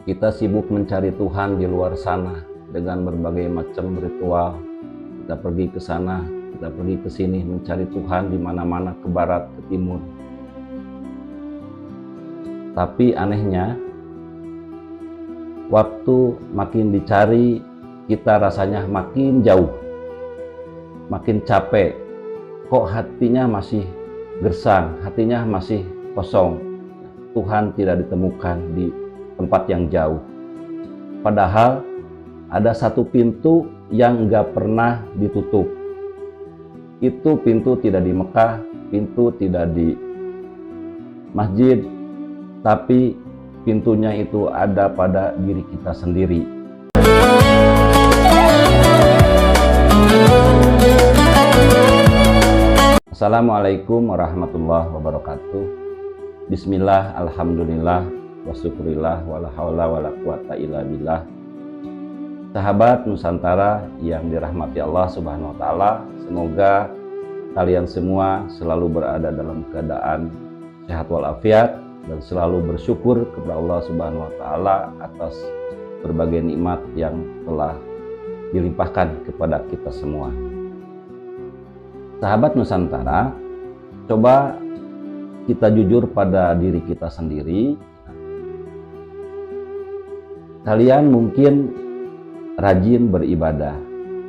Kita sibuk mencari Tuhan di luar sana dengan berbagai macam ritual. Kita pergi ke sana, kita pergi ke sini mencari Tuhan di mana-mana, ke barat, ke timur. Tapi anehnya, waktu makin dicari, kita rasanya makin jauh, makin capek. Kok hatinya masih gersang, hatinya masih kosong. Tuhan tidak ditemukan di tempat yang jauh. Padahal ada satu pintu yang gak pernah ditutup. Itu pintu tidak di Mekah, pintu tidak di masjid, tapi pintunya itu ada pada diri kita sendiri. Assalamualaikum warahmatullahi wabarakatuh. Bismillah, alhamdulillah, wa syukurillah, wala haula wala quwata illa billah. Sahabat Nusantara yang dirahmati Allah Subhanahu wa taala, semoga kalian semua selalu berada dalam keadaan sehat walafiat dan selalu bersyukur kepada Allah Subhanahu wa taala atas berbagai nikmat yang telah dilimpahkan kepada kita semua. Sahabat Nusantara, coba kita jujur pada diri kita sendiri. Kalian mungkin rajin beribadah,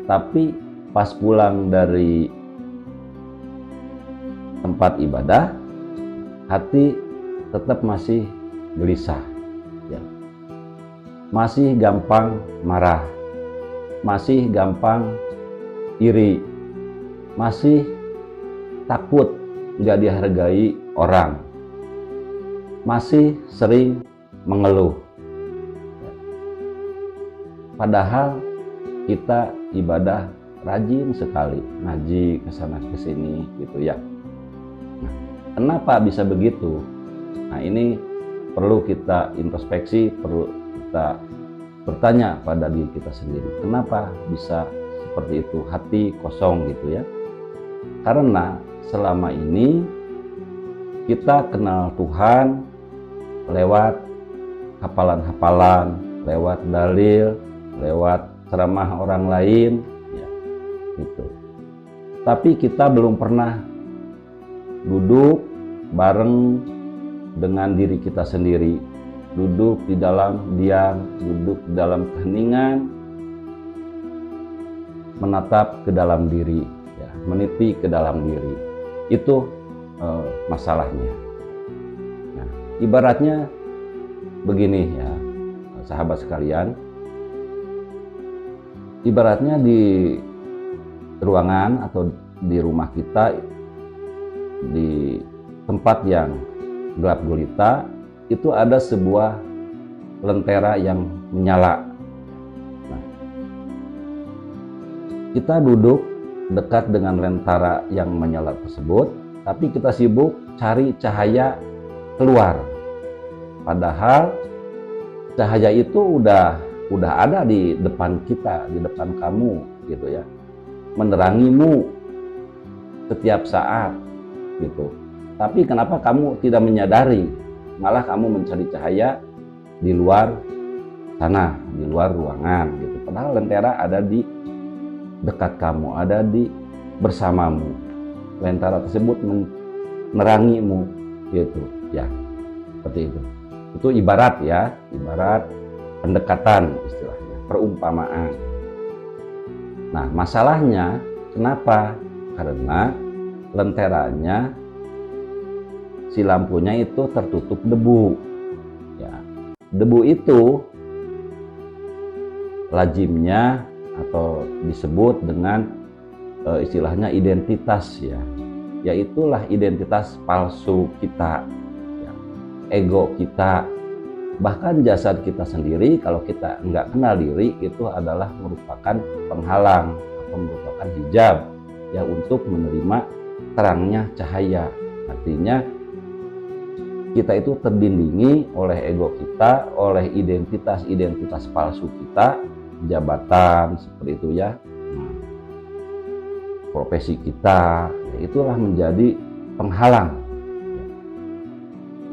tapi pas pulang dari tempat ibadah, hati tetap masih gelisah, ya. Masih gampang marah, masih gampang iri, masih takut nggak dihargai orang, masih sering mengeluh. Padahal kita ibadah rajin sekali, ngaji kesana kesini gitu ya. Nah, kenapa bisa begitu? Nah, ini perlu kita introspeksi, perlu kita bertanya pada diri kita sendiri. Kenapa bisa seperti itu, hati kosong gitu ya? Karena selama ini kita kenal Tuhan lewat hafalan-hafalan, lewat dalil, lewat ceramah orang lain, ya, gitu. Tapi kita belum pernah duduk bareng dengan diri kita sendiri, duduk di dalam diam, duduk di dalam keheningan, menatap ke dalam diri, ya, meniti ke dalam diri. Itu masalahnya. Nah, ibaratnya begini ya, sahabat sekalian. Ibaratnya di ruangan atau di rumah kita, di tempat yang gelap gulita, itu ada sebuah lentera yang menyala. Nah, kita duduk dekat dengan lentera yang menyala tersebut, tapi kita sibuk cari cahaya keluar. Padahal cahaya itu udah ada di depan kita, di depan kamu gitu ya, menerangimu setiap saat gitu. Tapi kenapa kamu tidak menyadari, malah kamu mencari cahaya di luar sana, di luar ruangan gitu. Padahal lentera ada di dekat kamu, ada di bersamamu. Lentera tersebut menerangimu gitu ya, seperti itu. Itu ibarat ya, ibarat pendekatan istilahnya, perumpamaan. Nah, masalahnya kenapa? Karena lenteranya, si lampunya itu tertutup debu. Ya, debu itu lazimnya atau disebut dengan istilahnya identitas ya, yaitulah identitas palsu kita, ya, ego kita. Bahkan jasad kita sendiri, kalau kita nggak kenal diri, itu adalah merupakan penghalang atau merupakan hijab ya untuk menerima terangnya cahaya. Artinya kita itu terdindingi oleh ego kita, oleh identitas palsu kita, jabatan seperti itu ya, profesi kita, ya, itulah menjadi penghalang ya.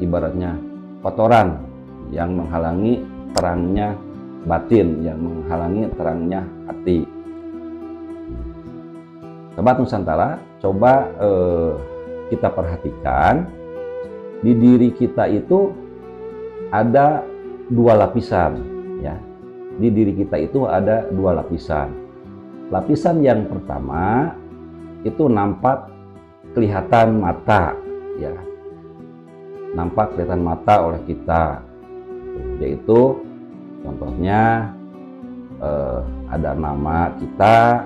Ibaratnya kotoran yang menghalangi terangnya batin, yang menghalangi terangnya hati. Sobat Nusantara, coba kita perhatikan di diri kita itu ada dua lapisan, ya. Di diri kita itu ada dua lapisan. Lapisan yang pertama itu nampak kelihatan mata, ya. Nampak kelihatan mata oleh kita, yaitu contohnya ada nama kita,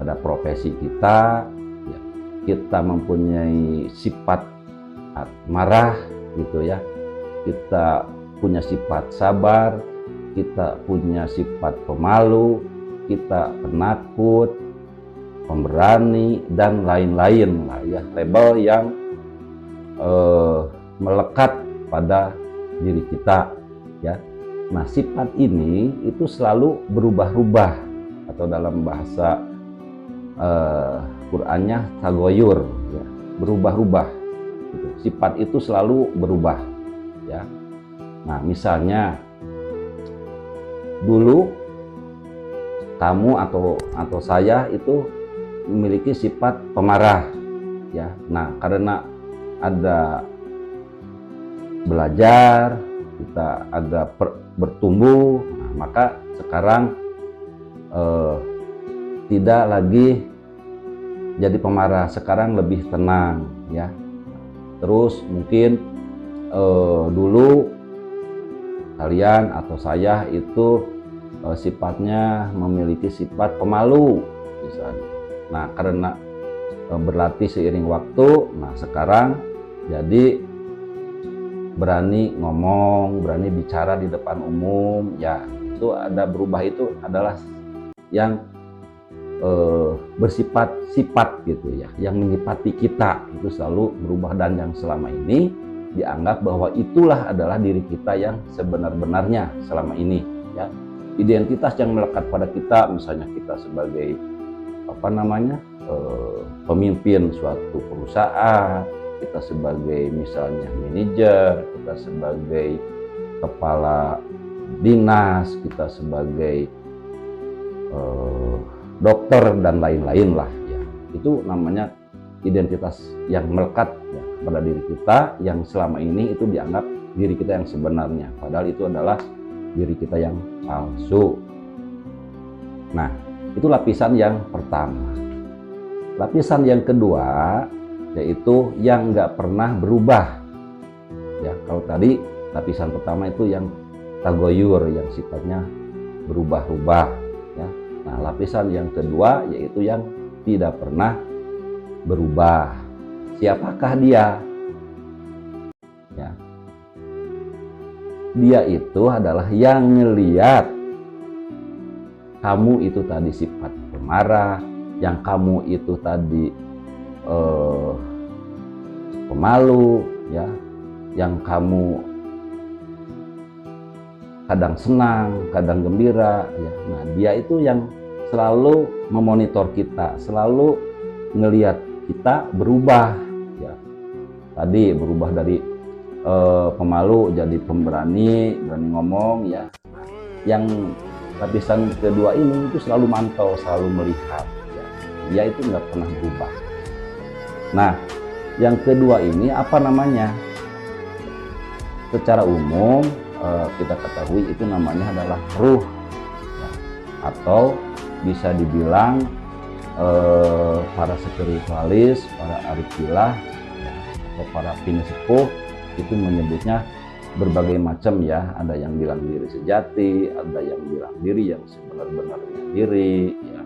ada profesi kita, ya. Kita mempunyai sifat marah gitu ya, kita punya sifat sabar, kita punya sifat pemalu, kita penakut, pemberani, dan lain-lain lah ya, label yang melekat pada diri kita ya. Nah, sifat ini itu selalu berubah-ubah, atau dalam bahasa Qur'annya tagoyur ya, berubah-ubah gitu. Sifat itu selalu berubah ya. Nah, misalnya dulu kamu atau saya itu memiliki sifat pemarah ya. Nah, karena ada belajar, kita ada bertumbuh, nah, maka sekarang tidak lagi jadi pemarah, sekarang lebih tenang ya. Terus mungkin dulu kalian atau saya itu sifatnya memiliki sifat pemalu misalnya. Nah, karena berlatih seiring waktu, nah sekarang jadi berani ngomong, berani bicara di depan umum ya. Itu ada berubah, itu adalah yang bersifat sifat gitu ya, yang menyifati kita itu selalu berubah, dan yang selama ini dianggap bahwa itulah adalah diri kita yang sebenar-benarnya selama ini ya. Identitas yang melekat pada kita, misalnya kita sebagai pemimpin suatu perusahaan, kita sebagai misalnya manajer, kita sebagai kepala dinas, kita sebagai dokter, dan lain-lain lah ya. Itu namanya identitas yang melekat ya, pada diri kita, yang selama ini itu dianggap diri kita yang sebenarnya, padahal itu adalah diri kita yang palsu. Nah, itu lapisan yang pertama. Lapisan yang kedua yaitu yang nggak pernah berubah ya. Kalau tadi lapisan pertama itu yang tagoyur, yang sifatnya berubah-ubah ya. Nah, lapisan yang kedua yaitu yang tidak pernah berubah. Siapakah dia? Ya. Dia itu adalah yang ngeliat kamu itu tadi sifat pemarah, yang kamu itu tadi pemalu ya, yang kamu kadang senang, kadang gembira ya. Nah, dia itu yang selalu memonitor kita, selalu ngelihat kita berubah ya. Tadi berubah dari pemalu jadi pemberani, berani ngomong ya. Yang lapisan kedua ini itu selalu mantau, selalu melihat ya. Dia itu nggak pernah berubah. Nah, yang kedua ini apa namanya? Secara umum kita ketahui itu namanya adalah ruh ya. Atau bisa dibilang para spiritualis, para arifilah ya, atau para filosof itu menyebutnya berbagai macam ya. Ada yang bilang diri sejati, ada yang bilang diri yang sebenar-benarnya diri ya,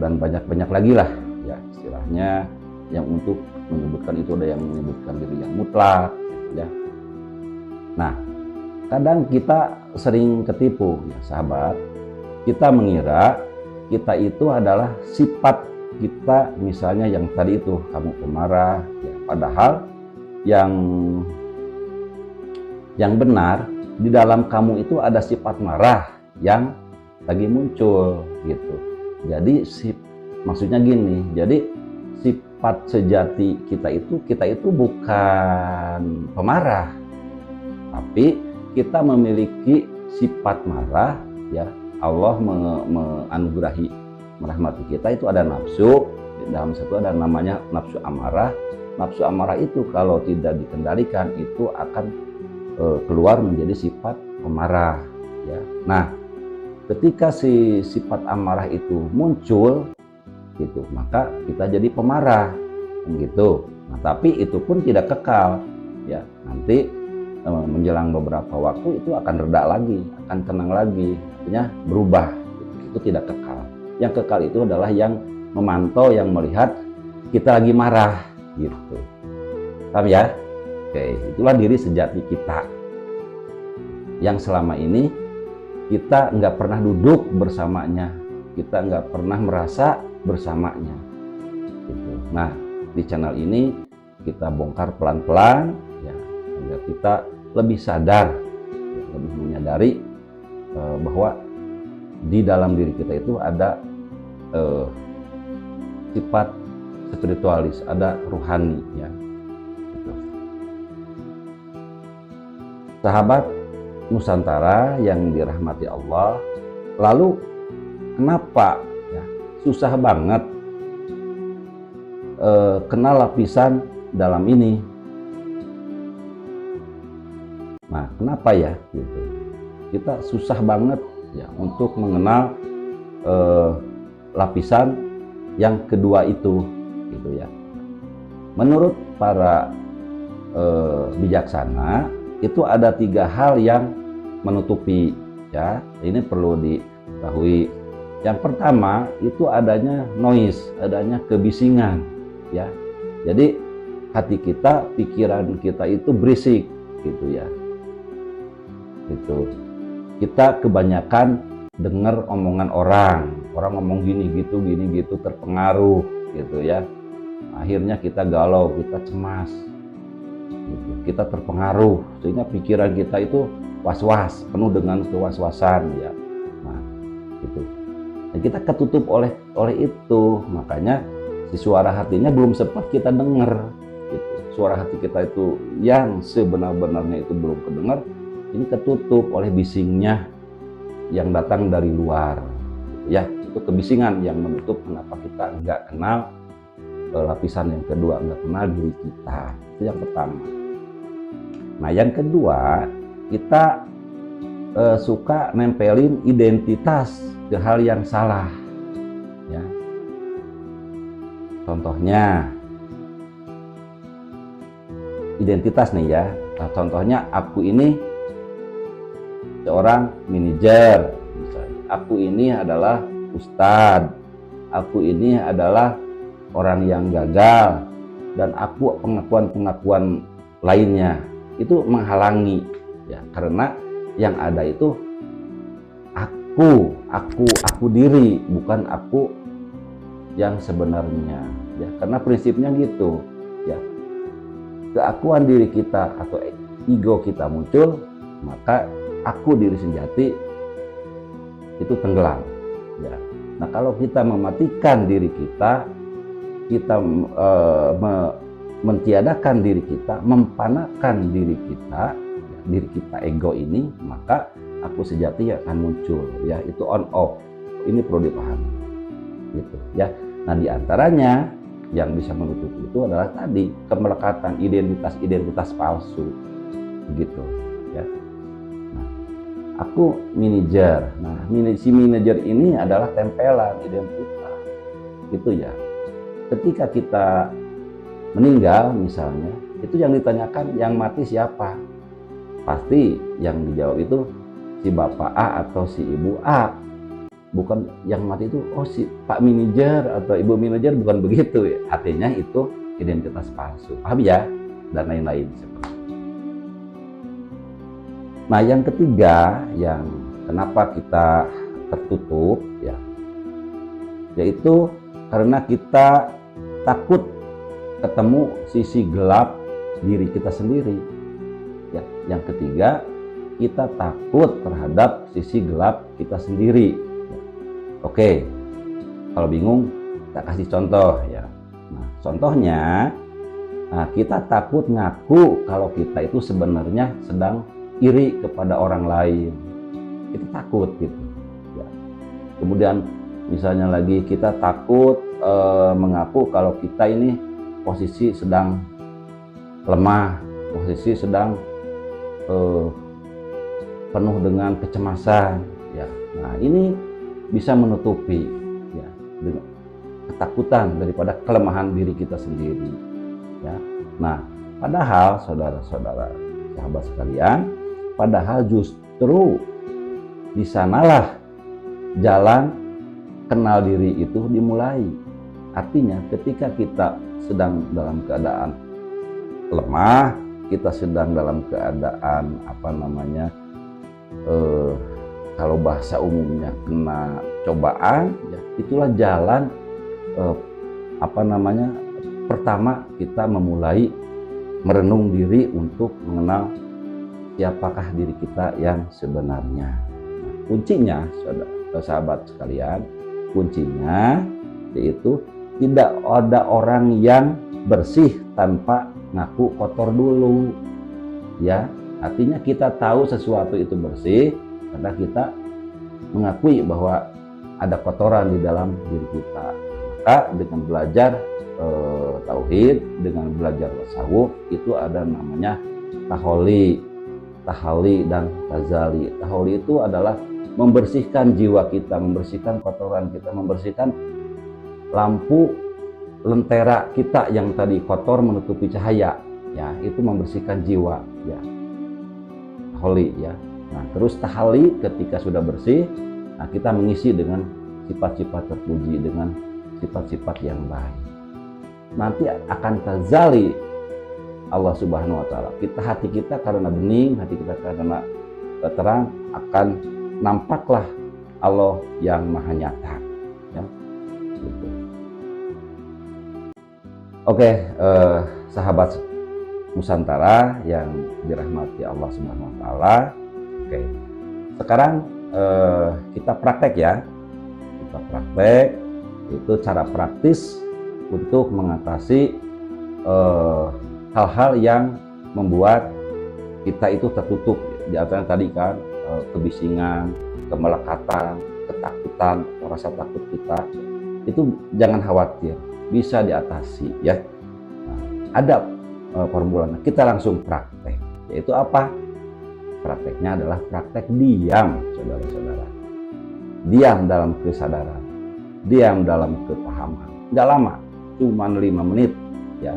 dan banyak-banyak lagi lah ya istilahnya, yang untuk menyebutkan itu ada yang menyebutkan diri yang mutlak gitu ya. Nah, kadang kita sering ketipu ya sahabat, kita mengira kita itu adalah sifat kita, misalnya yang tadi itu kamu pemarah ya, padahal yang benar di dalam kamu itu ada sifat marah yang lagi muncul gitu. Jadi maksudnya gini, jadi sifat sejati kita itu bukan pemarah, tapi kita memiliki sifat marah, ya Allah menganugerahi merahmati kita, itu ada nafsu. Dalam satu ada namanya nafsu amarah. Nafsu amarah itu kalau tidak dikendalikan itu akan keluar menjadi sifat pemarah, ya. Nah, ketika si sifat amarah itu muncul gitu, maka kita jadi pemarah gitu. Nah, tapi itu pun tidak kekal, ya. Nanti menjelang beberapa waktu itu akan reda lagi, akan tenang lagi, artinya berubah. Itu tidak kekal. Yang kekal itu adalah yang memantau, yang melihat kita lagi marah gitu. Paham ya? Oke, itulah diri sejati kita yang selama ini kita nggak pernah duduk bersamanya, kita nggak pernah merasa bersamanya gitu. Nah, di channel ini kita bongkar pelan-pelan, ya, agar kita lebih sadar, ya, lebih menyadari bahwa di dalam diri kita itu ada sifat spiritualis, ada ruhani, ya. Gitu. Sahabat Nusantara yang dirahmati Allah, lalu kenapa ya, susah banget kenal lapisan dalam ini? Nah, kenapa ya? Gitu. Kita susah banget ya untuk mengenal lapisan yang kedua itu, gitu ya. Menurut para bijaksana itu ada 3 hal yang menutupi, ya. Ini perlu diketahui. Yang pertama itu adanya noise, adanya kebisingan, ya. Jadi hati kita, pikiran kita itu berisik, gitu ya. Gitu. Kita kebanyakan dengar omongan orang ngomong gini gitu, terpengaruh, gitu ya. Akhirnya kita galau, kita cemas, gitu. Kita terpengaruh sehingga pikiran kita itu was-was, penuh dengan kewaswasan, ya. Nah, gitu. Dan kita ketutup oleh itu, makanya si suara hatinya belum sempat kita dengar, gitu. Suara hati kita itu yang sebenar-benarnya itu belum kedengar, ini ketutup oleh bisingnya yang datang dari luar, ya. Itu kebisingan yang menutup kenapa kita nggak kenal lapisan yang kedua, nggak kenal diri kita. Itu yang pertama. Nah, yang kedua, kita suka nempelin identitas ke hal yang salah, ya. Contohnya identitas nih, ya. Nah, contohnya aku ini seorang manajer, misalnya. Aku ini adalah ustadz, aku ini adalah orang yang gagal, dan aku pengakuan lainnya itu menghalangi, ya, karena yang ada itu aku diri, bukan aku yang sebenarnya, ya. Karena prinsipnya gitu, ya. Keakuan diri kita atau ego kita muncul, maka aku diri sejati itu tenggelam, ya. Nah, kalau kita mematikan diri kita mentiadakan diri kita, mempanakan diri kita, ya, diri kita ego ini, maka aku sejati akan muncul, ya. Itu on off. Ini perlu dipahami, gitu, ya. Nah, diantaranya yang bisa menutup itu adalah tadi kemelekatan identitas palsu, begitu, ya. Nah, aku manajer. Nah, si manajer ini adalah tempelan identitas, gitu ya. Ketika kita meninggal misalnya, itu yang ditanyakan yang mati siapa? Pasti yang dijawab itu si bapak A atau si ibu A. Bukan yang mati itu si pak manajer atau ibu manajer, bukan begitu, ya. Artinya itu identitas palsu. Paham ya? Dan lain-lain seperti itu. Nah, yang ketiga yang kenapa kita tertutup, ya, yaitu karena kita takut ketemu sisi gelap diri kita sendiri, ya. Yang ketiga, kita takut terhadap sisi gelap kita sendiri, ya. Oke, kalau bingung kita kasih contoh, ya. Nah, contohnya, kita takut ngaku kalau kita itu sebenarnya sedang iri kepada orang lain, kita takut gitu ya. Kemudian misalnya lagi kita takut mengaku kalau kita ini posisi sedang lemah, posisi sedang penuh dengan kecemasan ya. Nah, ini bisa menutupi ya dengan ketakutan daripada kelemahan diri kita sendiri ya. Nah, padahal saudara-saudara, sahabat sekalian, padahal justru di sanalah jalan kenal diri itu dimulai. Artinya ketika kita sedang dalam keadaan lemah, kita sedang dalam keadaan kalau bahasa umumnya kena cobaan ya, itulah jalan pertama kita memulai merenung diri untuk mengenal siapakah diri kita yang sebenarnya. Nah, kuncinya sahabat sekalian, kuncinya yaitu tidak ada orang yang bersih tanpa ngaku kotor dulu ya. Artinya kita tahu sesuatu itu bersih karena kita mengakui bahwa ada kotoran di dalam diri kita. Maka dengan belajar tauhid, dengan belajar tasawuf, itu ada namanya taholi dan tazali. Taholi itu adalah membersihkan jiwa kita, membersihkan kotoran kita, membersihkan lampu lentera kita yang tadi kotor menutupi cahaya ya, itu membersihkan jiwa ya, taholi ya. Nah, terus tahali ketika sudah bersih, nah kita mengisi dengan sifat-sifat terpuji, dengan sifat-sifat yang baik. Nanti akan tazali Allah Subhanahu wa taala. Hati kita karena bening, hati kita karena terang, akan nampaklah Allah yang maha nyata ya. Gitu. Oke, sahabat Nusantara yang dirahmati Allah Subhanahu wa taala. Oke. Sekarang kita praktek ya. Kita praktek itu cara praktis untuk mengatasi hal-hal yang membuat kita itu tertutup. Di antaranya tadi kan kebisingan, kemelekatan, ketakutan, rasa takut kita. Itu jangan khawatir, bisa diatasi ya. Nah, ada formulanya. Kita langsung praktek. Yaitu apa? Prakteknya adalah praktek diam, saudara-saudara. Diam dalam kesadaran, diam dalam kepahaman. Nggak lama, cuma 5 menit ya.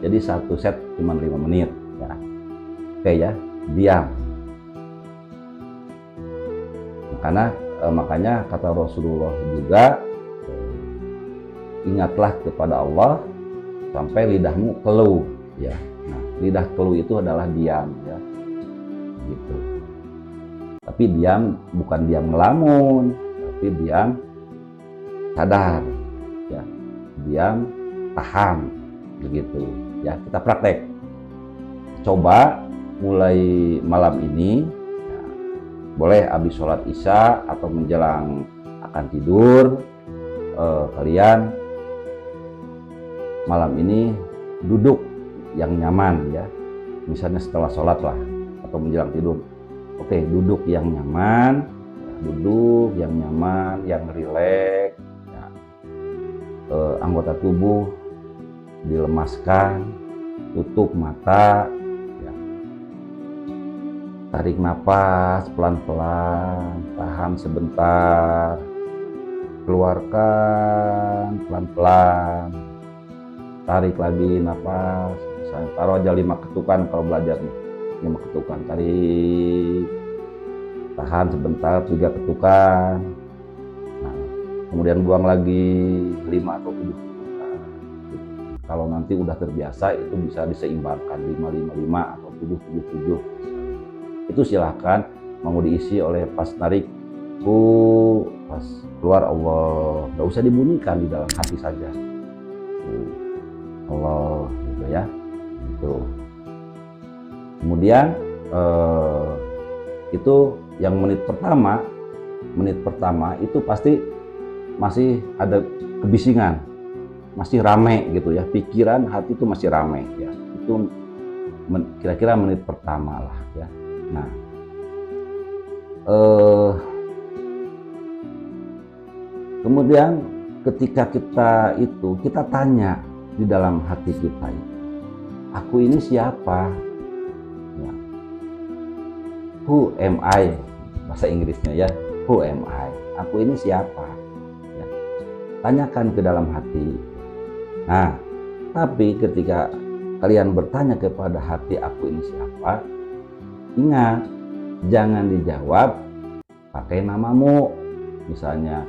Jadi satu set cuma 5 menit ya. Oke ya, diam. Makanya kata Rasulullah juga, ingatlah kepada Allah sampai lidahmu keluh ya. Nah, lidah keluh itu adalah diam ya. Gitu. Tapi diam bukan diam ngelamun, tapi diam sadar ya. Diam tahan begitu ya. Kita praktek. Coba mulai malam ini ya, boleh habis sholat isya atau menjelang akan tidur, kalian malam ini duduk yang nyaman ya. Misalnya setelah sholat lah atau menjelang tidur. Oke, duduk yang nyaman ya, duduk yang nyaman, yang rileks ya. Anggota tubuh dilemaskan, tutup mata ya. Tarik napas pelan-pelan, tahan sebentar, keluarkan pelan-pelan, tarik lagi napas, misalnya taruh aja 5 ketukan kalau belajar nih, 5 ketukan, tarik, tahan sebentar, 3 ketukan, nah, kemudian buang lagi 5 atau 7 ketukan. Kalau nanti udah terbiasa itu bisa diseimbangkan 5 atau 7. Itu silahkan, mau diisi oleh pas narik pas keluar Allah, nggak usah dibunyikan, di dalam hati saja Allah gitu ya. Itu kemudian itu yang menit pertama itu pasti masih ada kebisingan, masih rame gitu ya, pikiran hati itu masih rame ya. Itu kira-kira menit pertama lah ya. Nah, eh, kemudian ketika kita tanya di dalam hati kita itu, aku ini siapa? Ya. Who am I? Bahasa Inggrisnya ya, who am I? Aku ini siapa? Ya. Tanyakan ke dalam hati. Nah, tapi ketika kalian bertanya kepada hati, aku ini siapa? Ingat, jangan dijawab pakai namamu. Misalnya,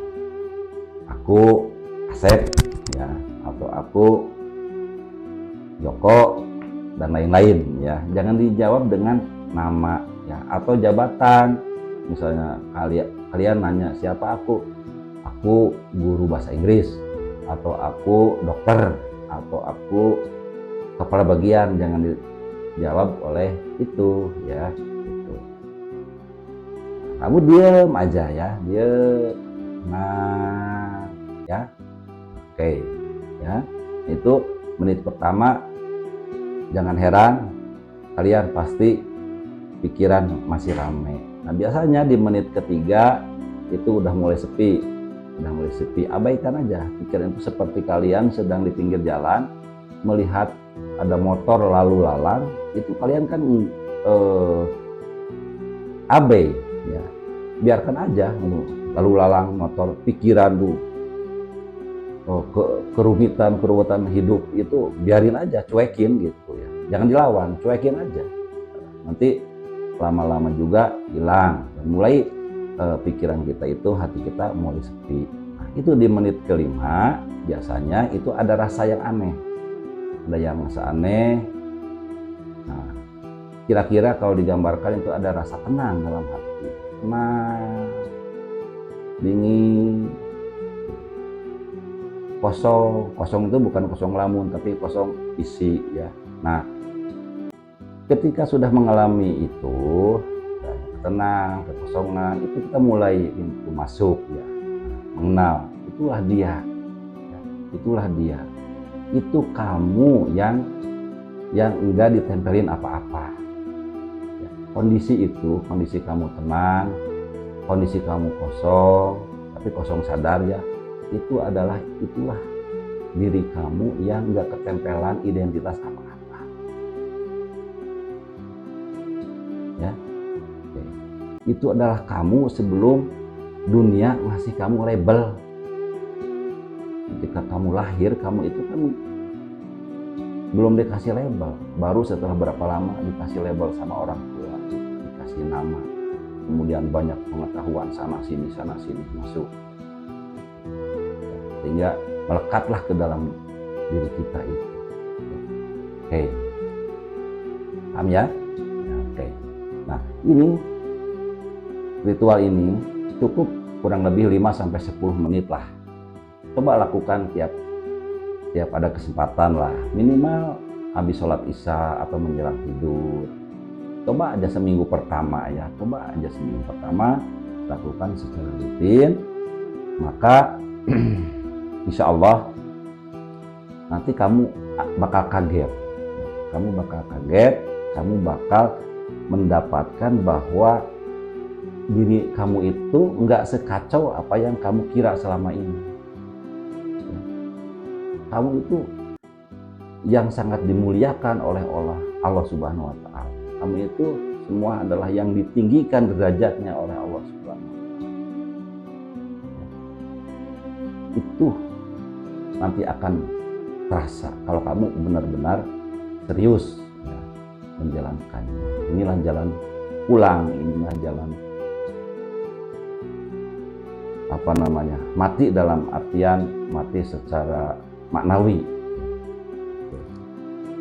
aku Asep, ya, atau aku Joko, dan lain-lain, ya. Jangan dijawab dengan nama, ya, atau jabatan. Misalnya kalian nanya siapa aku guru bahasa Inggris, atau aku dokter, atau aku kepala bagian. Jangan dijawab oleh itu, ya. Gitu. Kamu diem aja, ya, diem. Nah, ya, oke, ya. Itu menit pertama. Jangan heran, kalian pasti pikiran masih ramai. Nah, biasanya di menit ketiga itu udah mulai sepi. Abaikan aja pikiran itu, seperti kalian sedang di pinggir jalan melihat ada motor lalu lalang, itu kalian kan abai, ya. Biarkan aja lalu lalang motor, pikiran tuh kerumitan hidup itu biarin aja, cuekin gitu ya. Jangan dilawan, cuekin aja. Nanti lama-lama juga hilang dan mulai pikiran kita itu, hati kita mulai sepi. Nah, itu di menit kelima biasanya itu ada rasa yang aneh. Ada yang rasa aneh. Nah, kira-kira kalau digambarkan itu ada rasa tenang dalam hati. Tenang, dingin, kosong itu bukan kosong lamun, tapi kosong isi, ya. Nah, ketika sudah mengalami itu, tenang, kekosongan, itu kita mulai pintu masuk, ya, mengenal. Itulah dia, ya. Itulah dia. Itu kamu yang enggak ditempelin apa-apa, ya. Kondisi kamu tenang, kondisi kamu kosong, tapi kosong sadar, ya. Itulah diri kamu yang nggak ketempelan identitas apa-apa, ya. Oke. Itu adalah kamu sebelum dunia ngasih kamu label. Ketika kamu lahir, kamu itu kan belum dikasih label, baru setelah berapa lama dikasih label sama orang tua, dikasih nama, kemudian banyak pengetahuan sana sini masuk, sehingga melekatlah ke dalam diri kita itu. Oke, paham ya? Oke. Nah, ini ritual ini cukup kurang lebih 5-10 menit lah. Coba lakukan tiap ada kesempatan lah, minimal habis sholat isya atau menjelang tidur. Coba aja seminggu pertama, ya. Lakukan secara rutin, maka insya Allah nanti kamu bakal kaget. Kamu bakal mendapatkan bahwa diri kamu itu nggak sekacau apa yang kamu kira selama ini. Kamu itu yang sangat dimuliakan oleh Allah Subhanahu wa Ta'ala. Kamu itu semua adalah yang ditinggikan derajatnya oleh Allah Subhanahu wa Ta'ala. Itu nanti akan terasa kalau kamu benar-benar serius, ya, menjalankannya. Inilah jalan pulang, inilah jalan mati dalam artian mati secara maknawi,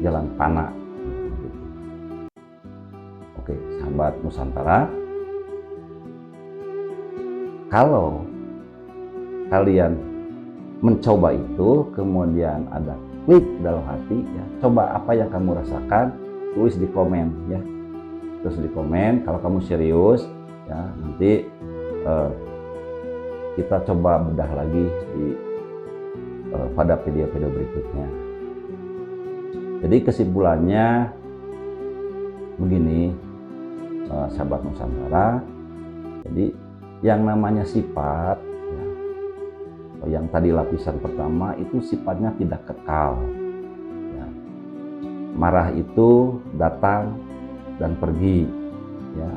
jalan panah. Oke, sahabat Nusantara, kalau kalian mencoba itu, kemudian ada klik dalam hati, ya, coba apa yang kamu rasakan, tulis di komen, ya. Terus di komen kalau kamu serius, ya. Nanti kita coba bedah lagi pada video-video berikutnya. Jadi kesimpulannya begini, sahabat Nusantara. Jadi yang namanya sifat ya, yang tadi lapisan pertama itu sifatnya tidak kekal ya. Marah itu datang dan pergi ya.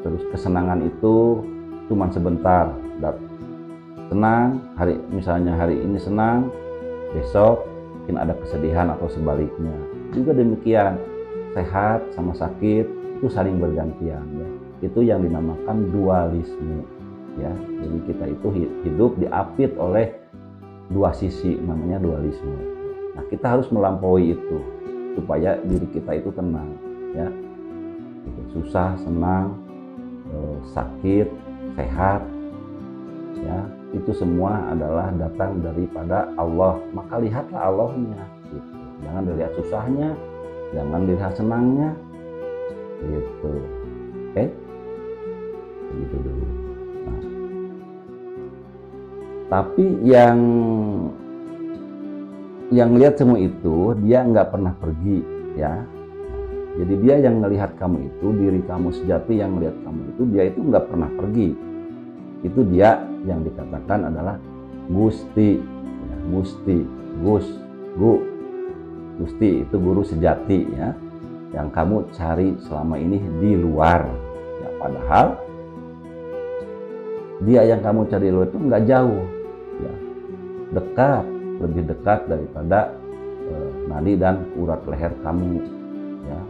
Terus kesenangan itu cuma sebentar, senang misalnya hari ini senang, besok mungkin ada kesedihan atau sebaliknya. Juga demikian, sehat sama sakit itu saling bergantian ya. Itu yang dinamakan dualisme ya. Jadi kita itu hidup diapit oleh dua sisi, namanya dualisme. Nah, kita harus melampaui itu supaya diri kita itu tenang ya. Susah, senang, sakit, sehat ya, itu semua adalah datang daripada Allah. Maka lihatlah Allahnya gitu. Jangan dilihat susahnya, jangan dilihat senangnya gitu. Oke, begitu dulu. Nah, tapi yang lihat semua itu dia nggak pernah pergi ya. Jadi dia yang melihat kamu itu, diri kamu sejati yang melihat kamu itu, dia itu nggak pernah pergi. Itu dia yang dikatakan adalah Gusti ya, Gusti, Gusti itu guru sejati ya, yang kamu cari selama ini di luar ya. Padahal dia yang kamu cari di luar itu nggak jauh ya, dekat, lebih dekat daripada nadi dan urat leher kamu ya.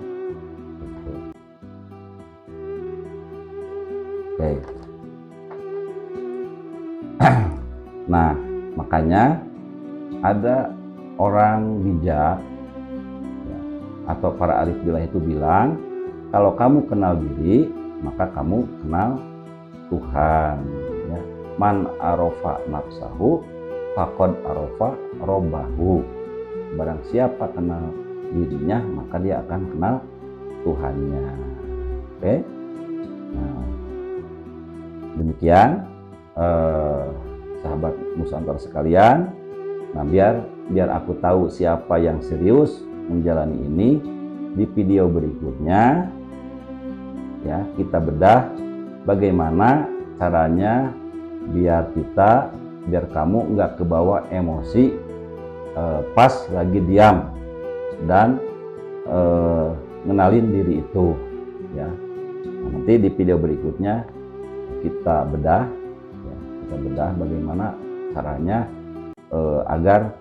Oke. Nah, makanya ada orang bijak ya, atau para arif billah itu bilang, kalau kamu kenal diri, maka kamu kenal Tuhan ya. Man arofa nafsahu faqad arofa robbahu. Barang siapa kenal dirinya, maka dia akan kenal Tuhannya. Oke. Nah, demikian sahabat Nusantara sekalian. Nah, biar aku tahu siapa yang serius menjalani ini, di video berikutnya ya kita bedah bagaimana caranya biar kamu nggak kebawa emosi pas lagi diam dan ngenalin diri itu ya. Nah, nanti di video berikutnya kita bedah bagaimana caranya agar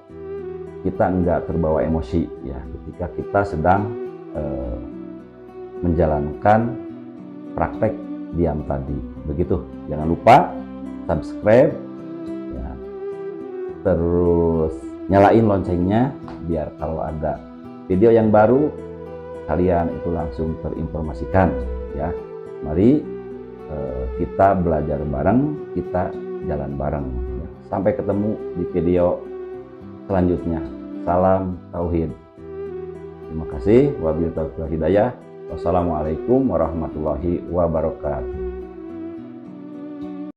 kita enggak terbawa emosi ya ketika kita sedang menjalankan praktek diam tadi. Begitu. Jangan lupa subscribe ya, terus nyalain loncengnya biar kalau ada video yang baru kalian itu langsung terinformasikan ya. Mari kita belajar bareng, kita jalan bareng ya. Sampai ketemu di video selanjutnya. Salam tauhid. Terima kasih. Wabillahi taufiq wal hidayah. Wassalamualaikum warahmatullahi wabarakatuh.